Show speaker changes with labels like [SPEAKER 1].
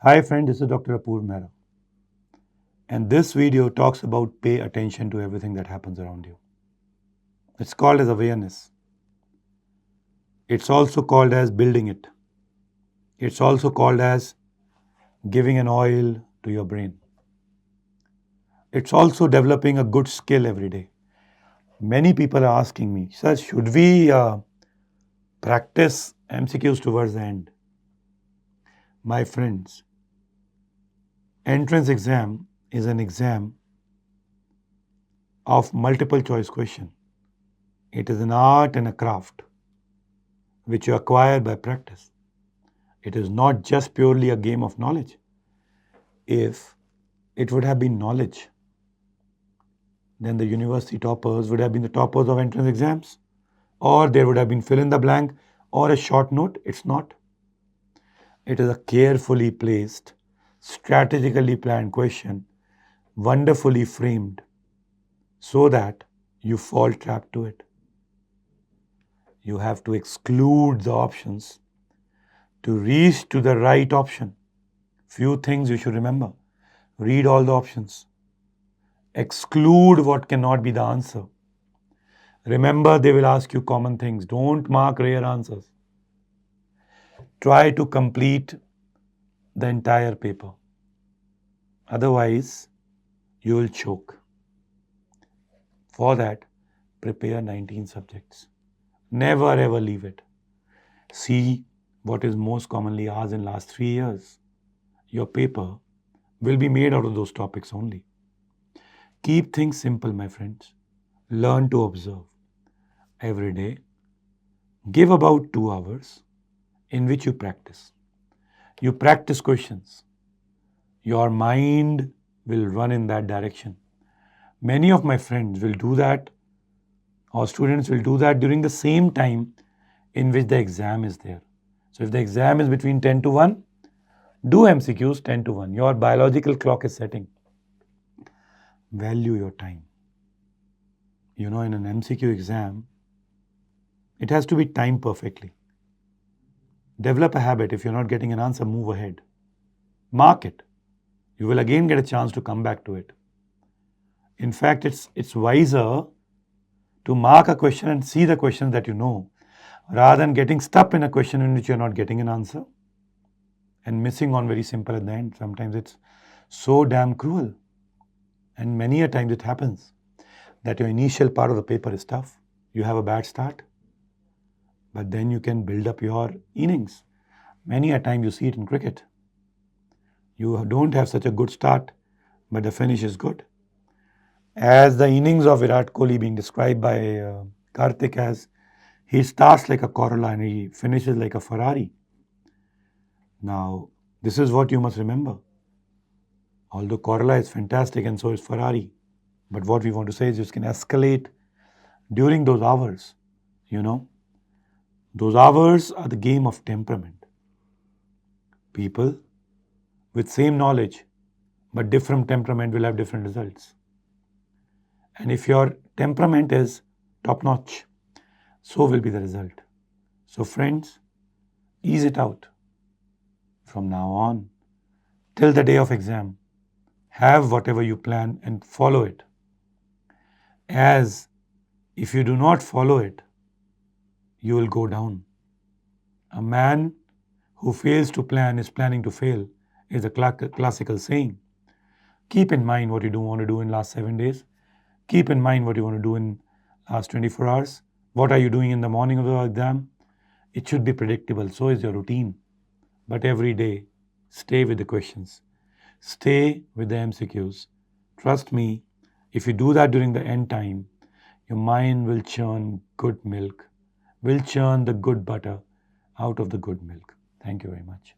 [SPEAKER 1] Hi friend, this is Dr. Apurv Mehra, and this video talks about pay attention to everything that happens around you. It's called as awareness. It's also called as building it. It's also called as giving an oil to your brain. It's also developing a good skill every day. Many people are asking me, sir, should we practice MCQs towards the end? My friends, entrance exam is an exam of multiple choice question. It is an art and a craft which you acquire by practice. It is not just purely a game of knowledge. If it would have been knowledge, then the university toppers would have been the toppers of entrance exams, or there would have been fill in the blank or a short note. It's not. It is a carefully placed, strategically planned question, wonderfully framed, so that you fall trapped to it. You have to exclude the options to reach to the right option. Few things you should remember. Read all the options. Exclude what cannot be the answer. Remember, they will ask you common things. Don't mark rare answers. Try to complete the entire paper. Otherwise, you will choke. For that, prepare 19 subjects. Never ever leave it. See what is most commonly asked in last 3 years. Your paper will be made out of those topics only. Keep things simple, my friends. Learn to observe. Every day, give about 2 hours in which you practice. You practice questions. Your mind will run in that direction. Many of my friends will do that, or students will do that during the same time in which the exam is there. So if the exam is between 10 to 1, do MCQs 10 to 1. Your biological clock is setting. Value your time. In an MCQ exam, it has to be timed perfectly. Develop a habit. If you're not getting an answer, move ahead. Mark it. You will again get a chance to come back to it. In fact, it's wiser to mark a question and see the questions that you know, rather than getting stuck in a question in which you're not getting an answer and missing on very simple at the end. Sometimes it's so damn cruel. And many a times it happens that your initial part of the paper is tough. You have a bad start, but then you can build up your innings. Many a time you see it in cricket. You don't have such a good start, but the finish is good. As the innings of Virat Kohli being described by Karthik as, he starts like a Corolla and he finishes like a Ferrari. Now, this is what you must remember. Although Corolla is fantastic and so is Ferrari, but what we want to say is you can escalate during those hours. Those hours are the game of temperament. People with same knowledge but different temperament will have different results. And if your temperament is top-notch, so will be the result. So friends, ease it out. From now on, till the day of exam, have whatever you plan and follow it. As if you do not follow it, you will go down. A man who fails to plan is planning to fail is a classical saying. Keep in mind what you don't want to do in last 7 days. Keep in mind what you want to do in last 24 hours. What are you doing in the morning of the exam? It should be predictable. So is your routine. But every day, stay with the questions. Stay with the MCQs. Trust me, if you do that during the end time, your mind will churn good milk, will churn the good butter out of the good milk. Thank you very much.